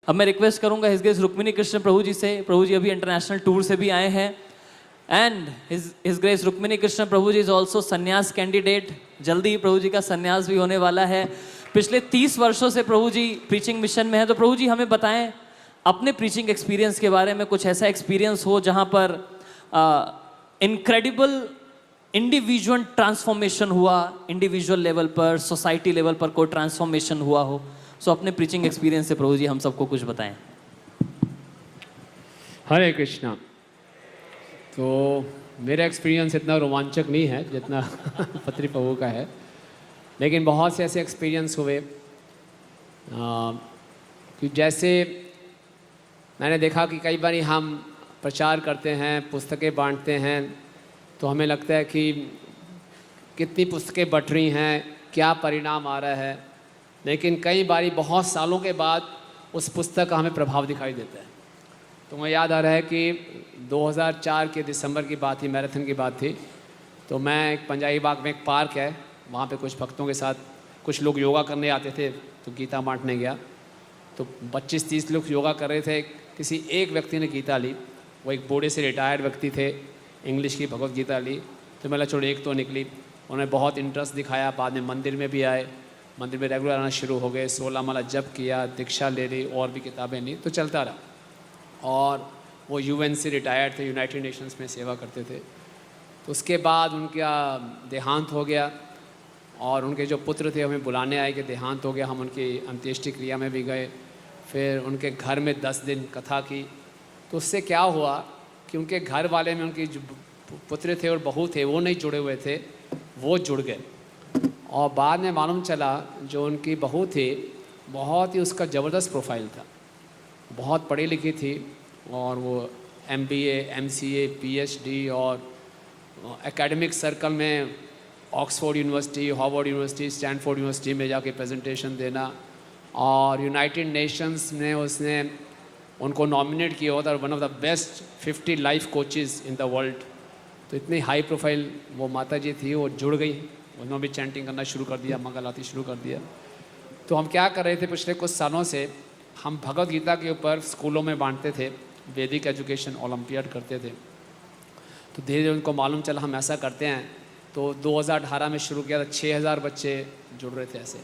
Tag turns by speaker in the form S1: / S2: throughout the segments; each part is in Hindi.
S1: अब मैं रिक्वेस्ट करूंगा हिज ग्रेस रुक्मिणी कृष्ण प्रभु जी से। प्रभु जी अभी इंटरनेशनल टूर से भी आए हैं and his grace Rukmini Krishna Prabhu ji is also sannyas candidate. जल्दी ही प्रभु जी का संन्यास भी होने वाला है। पिछले 30 वर्षों से प्रभु जी प्रीचिंग मिशन में है। तो प्रभु जी हमें बताएं अपने प्रीचिंग एक्सपीरियंस के बारे में, कुछ ऐसा एक्सपीरियंस हो जहां पर इनक्रेडिबल इंडिविजुअल ट्रांसफॉर्मेशन हुआ, इंडिविजुअल लेवल पर, सोसाइटी लेवल पर कोई ट्रांसफॉर्मेशन हुआ हो। सो अपने प्रीचिंग एक्सपीरियंस से प्रभु जी हम सबको कुछ बताएं।
S2: हरे कृष्णा। तो मेरा एक्सपीरियंस इतना रोमांचक नहीं है जितना पत्री प्रभु का है, लेकिन बहुत से ऐसे एक्सपीरियंस हुए कि जैसे मैंने देखा कि कई बार हम प्रचार करते हैं, पुस्तकें बांटते हैं, तो हमें लगता है कि कितनी पुस्तकें बट रही हैं, क्या परिणाम आ रहा है, लेकिन कई बारी बहुत सालों के बाद उस पुस्तक का हमें प्रभाव दिखाई देता है। तो मुझे याद आ रहा है कि 2004 के दिसंबर की बात थी, मैराथन की बात थी। तो मैं एक पंजाबी बाग में एक पार्क है, वहाँ पे कुछ भक्तों के साथ कुछ लोग योगा करने आते थे, तो गीता बांटने गया। तो 25-30 लोग योगा कर रहे थे, किसी एक व्यक्ति ने गीता ली। वो एक बूढ़े से रिटायर्ड व्यक्ति थे, इंग्लिश की भगवत गीता ली। तो मैं छोड़ एक तो निकली। उन्होंने बहुत इंटरेस्ट दिखाया, बाद में मंदिर में भी आए, मंदिर में रेगुलर आना शुरू हो गए, 16 माला जप किया, दीक्षा ले ली, और भी किताबें ली, तो चलता रहा। और वो यूएन से रिटायर्ड थे, यूनाइटेड नेशंस में सेवा करते थे। तो उसके बाद उनका देहांत हो गया और उनके जो पुत्र थे हमें बुलाने आए कि देहांत हो गया। हम उनकी अंत्येष्टि क्रिया में भी गए, फिर उनके घर में 10 दिन कथा की। तो उससे क्या हुआ कि उनके घर वाले में उनके जो पुत्र थे और बहू थे वो नहीं जुड़े हुए थे, वो जुड़ गए। और बाद में मालूम चला जो उनकी बहू थी बहुत ही उसका ज़बरदस्त प्रोफाइल था, बहुत पढ़ी लिखी थी, और वो MBA, MCA, PhD और एकेडमिक सर्कल में Oxford university, Harvard university, Stanford university में जाके प्रेजेंटेशन देना, और यूनाइटेड नेशंस ने उसने उनको नॉमिनेट किया था one of the best 50 life coaches in the world. तो इतनी हाई प्रोफाइल वो माता जी थी, वो जुड़ गई, उन्होंने भी चैंटिंग करना शुरू कर दिया, मंगल आरती शुरू कर दिया। तो हम क्या कर रहे थे पिछले कुछ सालों से, हम भगवत गीता के ऊपर स्कूलों में बांटते थे, वैदिक एजुकेशन ओलंपियाड करते थे। तो धीरे धीरे उनको मालूम चला हम ऐसा करते हैं, तो 2018 में शुरू किया था, 6000 बच्चे जुड़ रहे थे ऐसे।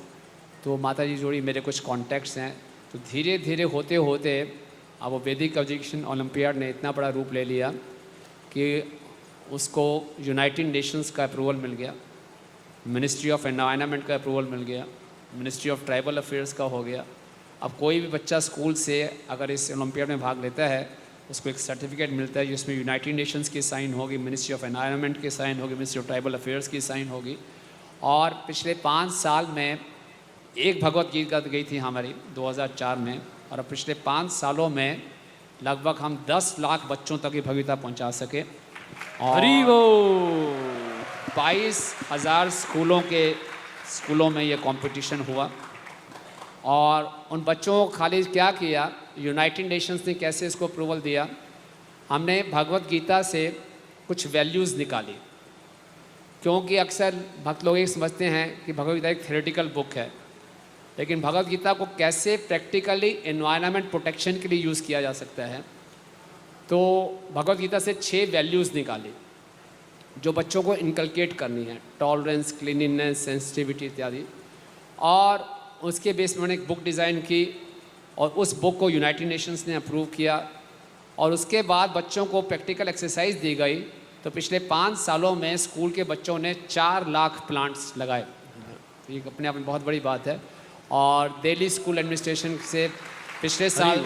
S2: तो माता जी जोड़ी, मेरे कुछ कॉन्टैक्ट्स हैं। तो धीरे धीरे होते होते अब वो वैदिक एजुकेशन ओलंपियाड ने इतना बड़ा रूप ले लिया कि उसको यूनाइटेड नेशंस का अप्रूवल मिल गया, मिनिस्ट्री ऑफ एनवायरनमेंट का अप्रूवल मिल गया, मिनिस्ट्री ऑफ ट्राइबल अफेयर्स का हो गया। अब कोई भी बच्चा स्कूल से अगर इस ओलंपियाड में भाग लेता है, उसको एक सर्टिफिकेट मिलता है जिसमें यूनाइटेड नेशंस की साइन होगी, मिनिस्ट्री ऑफ एनवायरनमेंट की साइन होगी, मिनिस्ट्री ऑफ ट्राइबल अफेयर्स की साइन होगी। और पिछले 5 साल में एक भगवत गीता गई थी हमारी 2004 में, और अब पिछले 5 सालों में लगभग हम 10 लाख बच्चों तक की भगवत पहुंचा सके। और 22,000 स्कूलों में ये कंपटीशन हुआ। और उन बच्चों को खाली क्या किया, यूनाइटेड नेशंस ने कैसे इसको अप्रूवल दिया, हमने भगवत गीता से कुछ वैल्यूज़ निकाली। क्योंकि अक्सर भक्त लोग ये समझते हैं कि भगवत गीता एक थ्योरेटिकल बुक है, लेकिन भगवत गीता को कैसे प्रैक्टिकली एनवायरनमेंट प्रोटेक्शन के लिए यूज़ किया जा सकता है। तो भगवत गीता से 6 वैल्यूज़ निकाली जो बच्चों को इनकलकेट करनी है, टॉलरेंस, क्लीनिनेस, सेंसिटिविटी इत्यादि। और उसके बेस में मैंने एक बुक डिज़ाइन की और उस बुक को यूनाइटेड नेशंस ने अप्रूव किया। और उसके बाद बच्चों को प्रैक्टिकल एक्सरसाइज दी गई। तो पिछले 5 सालों में स्कूल के बच्चों ने 4 लाख प्लांट्स लगाए, ये अपने आप में बहुत बड़ी बात है। और दिल्ली स्कूल एडमिनिस्ट्रेशन से पिछले साल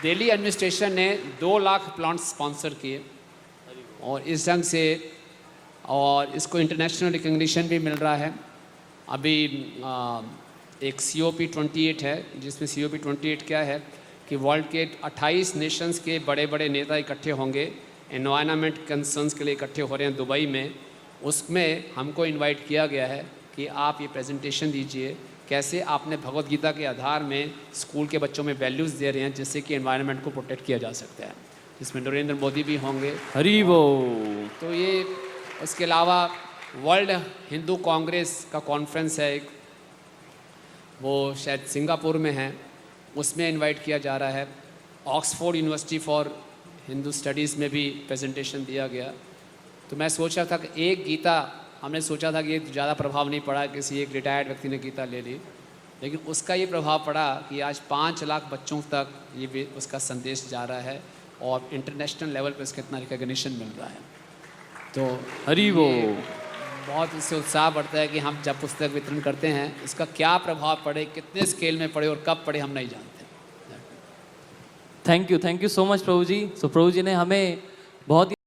S2: दिल्ली एडमिनिस्ट्रेशन ने 2 लाख प्लांट्स स्पॉन्सर किए, और इस ढंग से, और इसको इंटरनेशनल रिकग्निशन भी मिल रहा है। अभी एक COP28 है, जिसमें COP28 क्या है कि वर्ल्ड के 28 नेशंस के बड़े बड़े नेता इकट्ठे होंगे, एनवायरनमेंट कंसर्न्स के लिए इकट्ठे हो रहे हैं दुबई में। उसमें हमको इनवाइट किया गया है कि आप ये प्रेजेंटेशन दीजिए, कैसे आपने भगवत गीता के आधार में स्कूल के बच्चों में वैल्यूज़ दे रहे हैं जिससे कि एनवायरनमेंट को प्रोटेक्ट किया जा सकता है, जिसमें नरेंद्र मोदी भी होंगे।
S1: हरी वो।
S2: तो ये, उसके अलावा वर्ल्ड हिंदू कांग्रेस का कॉन्फ्रेंस है एक, वो शायद सिंगापुर में है। उसमें इनवाइट किया जा रहा है। Oxford university for Hindu studies में भी प्रेजेंटेशन दिया गया। तो मैं सोच रहा था कि एक गीता, हमने सोचा था कि ये ज़्यादा प्रभाव नहीं पड़ा, किसी एक रिटायर्ड व्यक्ति ने गीता ले ली, लेकिन उसका ये प्रभाव पड़ा कि आज 5 लाख बच्चों तक ये भी उसका संदेश जा रहा है और इंटरनेशनल लेवल पर इसका इतना रिकग्निशन मिल रहा है। तो
S1: हरि वो
S2: ये बहुत इससे उत्साह बढ़ता है कि हम जब पुस्तक वितरण करते हैं इसका क्या प्रभाव पड़े, कितने स्केल में पड़े और कब पड़े हम नहीं जानते।
S1: थैंक यू सो मच प्रभु जी। सो प्रभु जी ने हमें बहुत